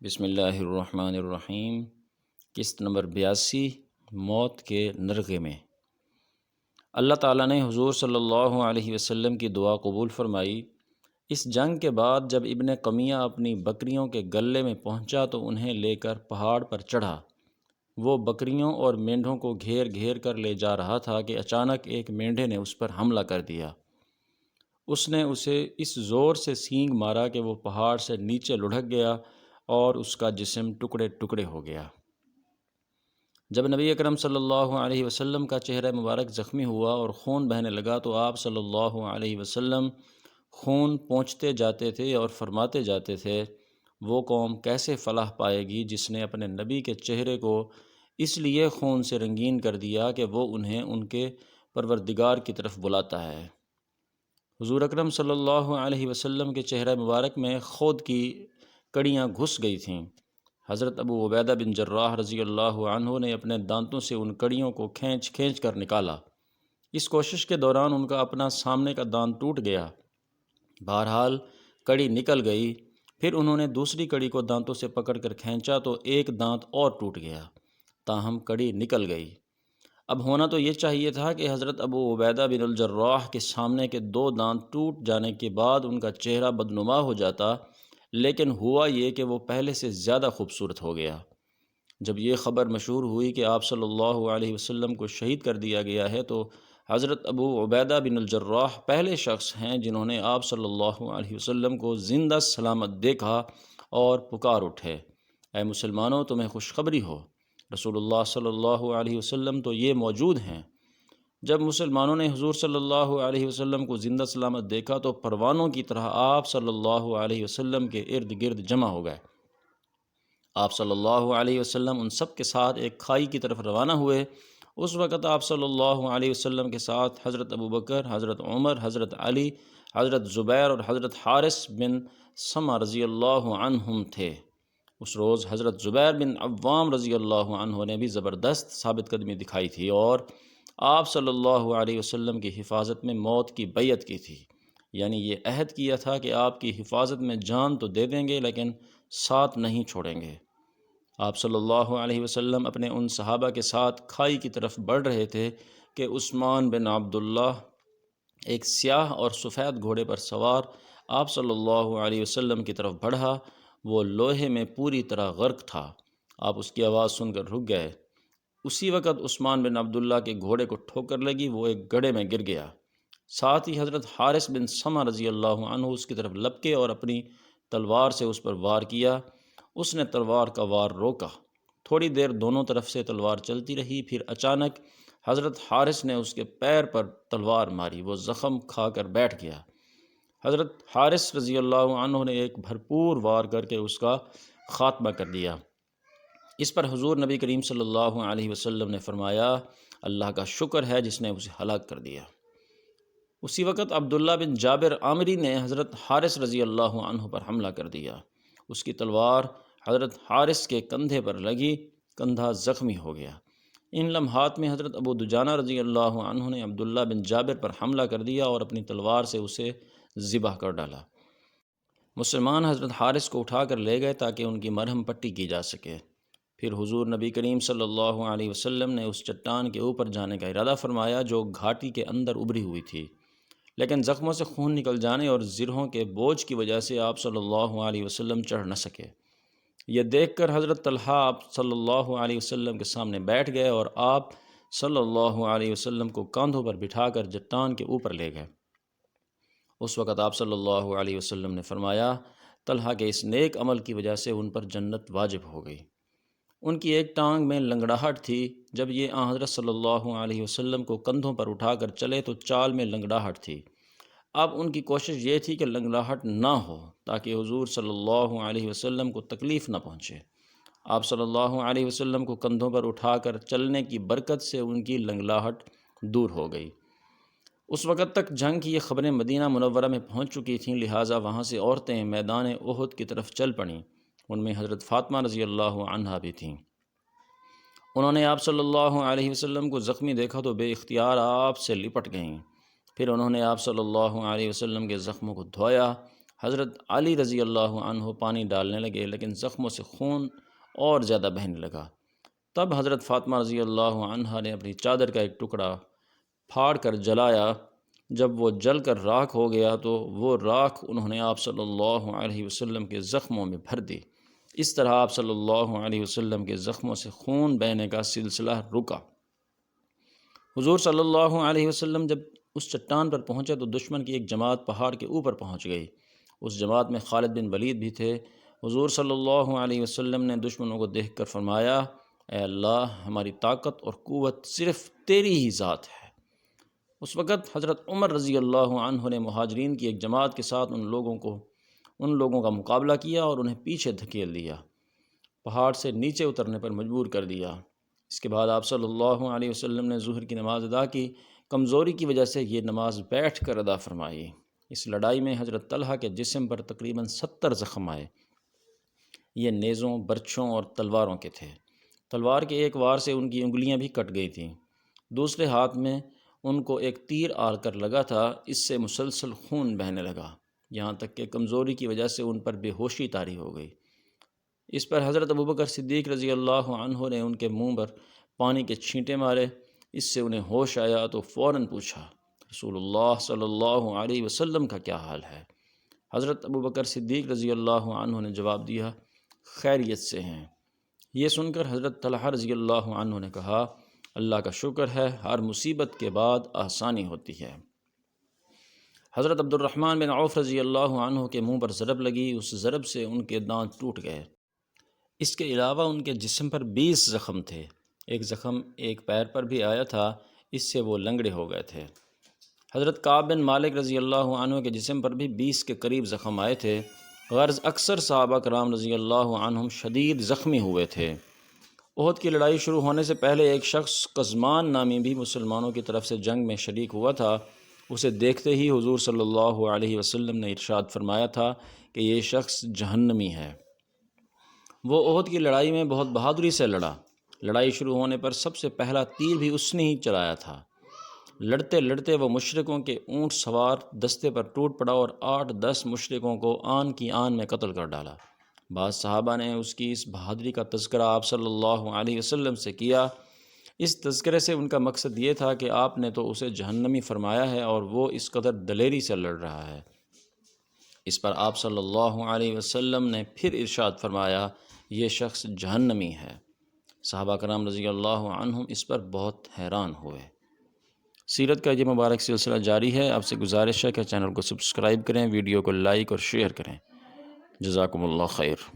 بسم اللہ الرحمن الرحیم۔ قسط نمبر 82، موت کے نرغے میں۔ اللہ تعالیٰ نے حضور صلی اللہ علیہ وسلم کی دعا قبول فرمائی۔ اس جنگ کے بعد جب ابن قمیہ اپنی بکریوں کے گلے میں پہنچا تو انہیں لے کر پہاڑ پر چڑھا۔ وہ بکریوں اور مینڈھوں کو گھیر گھیر کر لے جا رہا تھا کہ اچانک ایک مینڈھے نے اس پر حملہ کر دیا۔ اس نے اسے اس زور سے سینگ مارا کہ وہ پہاڑ سے نیچے لڑھک گیا اور اس کا جسم ٹکڑے ٹکڑے ہو گیا۔ جب نبی اکرم صلی اللہ علیہ وسلم کا چہرہ مبارک زخمی ہوا اور خون بہنے لگا تو آپ صلی اللہ علیہ وسلم خون پونچھتے جاتے تھے اور فرماتے جاتے تھے، وہ قوم کیسے فلاح پائے گی جس نے اپنے نبی کے چہرے کو اس لیے خون سے رنگین کر دیا کہ وہ انہیں ان کے پروردگار کی طرف بلاتا ہے۔ حضور اکرم صلی اللہ علیہ وسلم کے چہرہ مبارک میں خود کی کڑیاں گھس گئی تھیں۔ حضرت ابو عبیدہ بن جراح رضی اللہ عنہ نے اپنے دانتوں سے ان کڑیوں کو کھینچ کھینچ کر نکالا۔ اس کوشش کے دوران ان کا اپنا سامنے کا دانت ٹوٹ گیا۔ بہرحال کڑی نکل گئی۔ پھر انہوں نے دوسری کڑی کو دانتوں سے پکڑ کر کھینچا تو ایک دانت اور ٹوٹ گیا، تاہم کڑی نکل گئی۔ اب ہونا تو یہ چاہیے تھا کہ حضرت ابو عبیدہ بن الجراح کے سامنے کے دو دانت ٹوٹ جانے کے بعد ان کا چہرہ بدنما ہو جاتا، لیکن ہوا یہ کہ وہ پہلے سے زیادہ خوبصورت ہو گیا۔ جب یہ خبر مشہور ہوئی کہ آپ صلی اللہ علیہ وسلم کو شہید کر دیا گیا ہے تو حضرت ابو عبیدہ بن الجراح پہلے شخص ہیں جنہوں نے آپ صلی اللہ علیہ وسلم کو زندہ سلامت دیکھا اور پکار اٹھے، اے مسلمانوں، تمہیں خوشخبری ہو، رسول اللہ صلی اللہ علیہ وسلم تو یہ موجود ہیں۔ جب مسلمانوں نے حضور صلی اللہ علیہ وسلم کو زندہ سلامت دیکھا تو پروانوں کی طرح آپ صلی اللہ علیہ وسلم کے ارد گرد جمع ہو گئے۔ آپ صلی اللہ علیہ وسلم ان سب کے ساتھ ایک کھائی کی طرف روانہ ہوئے۔ اس وقت آپ صلی اللہ علیہ وسلم کے ساتھ حضرت ابوبکر، حضرت عمر، حضرت علی، حضرت زبیر اور حضرت حارث بن سمع رضی اللہ عنہم تھے۔ اس روز حضرت زبیر بن عوام رضی اللہ عنہ نے بھی زبردست ثابت قدمی دکھائی تھی اور آپ صلی اللہ علیہ وسلم کی حفاظت میں موت کی بیعت کی تھی، یعنی یہ عہد کیا تھا کہ آپ کی حفاظت میں جان تو دے دیں گے لیکن ساتھ نہیں چھوڑیں گے۔ آپ صلی اللہ علیہ وسلم اپنے ان صحابہ کے ساتھ کھائی کی طرف بڑھ رہے تھے کہ عثمان بن عبداللہ ایک سیاہ اور سفید گھوڑے پر سوار آپ صلی اللہ علیہ وسلم کی طرف بڑھا۔ وہ لوہے میں پوری طرح غرق تھا۔ آپ اس کی آواز سن کر رک گئے۔ اسی وقت عثمان بن عبداللہ کے گھوڑے کو ٹھوکر لگی، وہ ایک گڑھے میں گر گیا۔ ساتھ ہی حضرت حارث بن سمع رضی اللہ عنہ اس کی طرف لپکے اور اپنی تلوار سے اس پر وار کیا۔ اس نے تلوار کا وار روکا۔ تھوڑی دیر دونوں طرف سے تلوار چلتی رہی، پھر اچانک حضرت حارث نے اس کے پیر پر تلوار ماری، وہ زخم کھا کر بیٹھ گیا۔ حضرت حارث رضی اللہ عنہ نے ایک بھرپور وار کر کے اس کا خاتمہ کر دیا۔ اس پر حضور نبی کریم صلی اللہ علیہ وسلم نے فرمایا، اللہ کا شکر ہے جس نے اسے ہلاک کر دیا۔ اسی وقت عبداللہ بن جابر عامری نے حضرت حارث رضی اللہ عنہ پر حملہ کر دیا۔ اس کی تلوار حضرت حارث کے کندھے پر لگی، کندھا زخمی ہو گیا۔ ان لمحات میں حضرت ابو دجانہ رضی اللہ عنہ نے عبداللہ بن جابر پر حملہ کر دیا اور اپنی تلوار سے اسے ذبح کر ڈالا۔ مسلمان حضرت حارث کو اٹھا کر لے گئے تاکہ ان کی مرہم پٹی کی جا سکے۔ پھر حضور نبی کریم صلی اللہ علیہ وسلم نے اس چٹان کے اوپر جانے کا ارادہ فرمایا جو گھاٹی کے اندر ابھری ہوئی تھی، لیکن زخموں سے خون نکل جانے اور زرہوں کے بوجھ کی وجہ سے آپ صلی اللہ علیہ وسلم چڑھ نہ سکے۔ یہ دیکھ کر حضرت طلحہ آپ صلی اللہ علیہ وسلم کے سامنے بیٹھ گئے اور آپ صلی اللہ علیہ وسلم کو کاندھوں پر بٹھا کر چٹان کے اوپر لے گئے۔ اس وقت آپ صلی اللہ علیہ وسلم نے فرمایا، طلحہ کے اس نیک عمل کی وجہ سے ان پر جنت واجب ہو گئی۔ ان کی ایک ٹانگ میں لنگڑاہٹ تھی۔ جب یہ آن حضرت صلی اللہ علیہ وسلم کو کندھوں پر اٹھا کر چلے تو چال میں لنگڑاہٹ تھی۔ اب ان کی کوشش یہ تھی کہ لنگڑاہٹ نہ ہو تاکہ حضور صلی اللہ علیہ وسلم کو تکلیف نہ پہنچے۔ آپ صلی اللہ علیہ وسلم کو کندھوں پر اٹھا کر چلنے کی برکت سے ان کی لنگڑاہٹ دور ہو گئی۔ اس وقت تک جنگ کی یہ خبریں مدینہ منورہ میں پہنچ چکی تھیں، لہٰذا وہاں سے عورتیں میدان احد کی طرف چل پڑیں۔ ان میں حضرت فاطمہ رضی اللہ عنہا بھی تھیں۔ انہوں نے آپ صلی اللہ علیہ وسلم کو زخمی دیکھا تو بے اختیار آپ سے لپٹ گئیں۔ پھر انہوں نے آپ صلی اللہ علیہ وسلم کے زخموں کو دھویا۔ حضرت علی رضی اللہ عنہ پانی ڈالنے لگے، لیکن زخموں سے خون اور زیادہ بہنے لگا۔ تب حضرت فاطمہ رضی اللہ عنہا نے اپنی چادر کا ایک ٹکڑا پھاڑ کر جلایا۔ جب وہ جل کر راکھ ہو گیا تو وہ راکھ انہوں نے آپ صلی اللہ علیہ وسلم کے زخموں میں بھر دی۔ اس طرح آپ صلی اللہ علیہ وسلم کے زخموں سے خون بہنے کا سلسلہ رکا۔ حضور صلی اللہ علیہ وسلم جب اس چٹان پر پہنچے تو دشمن کی ایک جماعت پہاڑ کے اوپر پہنچ گئی۔ اس جماعت میں خالد بن ولید بھی تھے۔ حضور صلی اللہ علیہ وسلم نے دشمنوں کو دیکھ کر فرمایا، اے اللہ، ہماری طاقت اور قوت صرف تیری ہی ذات ہے۔ اس وقت حضرت عمر رضی اللہ عنہ نے مہاجرین کی ایک جماعت کے ساتھ ان لوگوں کا مقابلہ کیا اور انہیں پیچھے دھکیل دیا، پہاڑ سے نیچے اترنے پر مجبور کر دیا۔ اس کے بعد آپ صلی اللہ علیہ وسلم نے ظہر کی نماز ادا کی۔ کمزوری کی وجہ سے یہ نماز بیٹھ کر ادا فرمائی۔ اس لڑائی میں حضرت طلحہ کے جسم پر تقریباً 70 زخم آئے۔ یہ نیزوں، برچھوں اور تلواروں کے تھے۔ تلوار کے ایک وار سے ان کی انگلیاں بھی کٹ گئی تھیں۔ دوسرے ہاتھ میں ان کو ایک تیر آ کر لگا تھا، اس سے مسلسل خون بہنے لگا، یہاں تک کہ کمزوری کی وجہ سے ان پر بے ہوشی طاری ہو گئی۔ اس پر حضرت ابوبکر صدیق رضی اللہ عنہ نے ان کے منہ پر پانی کے چھینٹے مارے۔ اس سے انہیں ہوش آیا تو فوراً پوچھا، رسول اللہ صلی اللہ علیہ وسلم کا کیا حال ہے؟ حضرت ابوبکر صدیق رضی اللہ عنہ نے جواب دیا، خیریت سے ہیں۔ یہ سن کر حضرت طلحہ رضی اللہ عنہ نے کہا، اللہ کا شکر ہے، ہر مصیبت کے بعد آسانی ہوتی ہے۔ حضرت عبد الرحمن بن عوف رضی اللہ عنہ کے منہ پر ضرب لگی، اس ضرب سے ان کے دانت ٹوٹ گئے۔ اس کے علاوہ ان کے جسم پر 20 زخم تھے۔ ایک زخم ایک پیر پر بھی آیا تھا، اس سے وہ لنگڑے ہو گئے تھے۔ حضرت کعب بن مالک رضی اللہ عنہ کے جسم پر بھی 20 کے قریب زخم آئے تھے۔ غرض اکثر صحابہ کرام رضی اللہ عنہم شدید زخمی ہوئے تھے۔ احد کی لڑائی شروع ہونے سے پہلے ایک شخص قزمان نامی بھی مسلمانوں کی طرف سے جنگ میں شریک ہوا تھا۔ اسے دیکھتے ہی حضور صلی اللہ علیہ وسلم نے ارشاد فرمایا تھا کہ یہ شخص جہنمی ہے۔ وہ احد کی لڑائی میں بہت بہادری سے لڑا۔ لڑائی شروع ہونے پر سب سے پہلا تیر بھی اس نے ہی چلایا تھا۔ لڑتے لڑتے وہ مشرکوں کے اونٹ سوار دستے پر ٹوٹ پڑا اور 8-10 مشرکوں کو آن کی آن میں قتل کر ڈالا۔ بعض صحابہ نے اس کی اس بہادری کا تذکرہ آپ صلی اللہ علیہ وسلم سے کیا۔ اس تذکرے سے ان کا مقصد یہ تھا کہ آپ نے تو اسے جہنمی فرمایا ہے اور وہ اس قدر دلیری سے لڑ رہا ہے۔ اس پر آپ صلی اللہ علیہ وسلم نے پھر ارشاد فرمایا، یہ شخص جہنمی ہے۔ صحابہ کرام رضی اللہ عنہم اس پر بہت حیران ہوئے۔ سیرت کا یہ مبارک سلسلہ جاری ہے۔ آپ سے گزارش ہے کہ چینل کو سبسکرائب کریں، ویڈیو کو لائک اور شیئر کریں۔ جزاکم اللہ خیر۔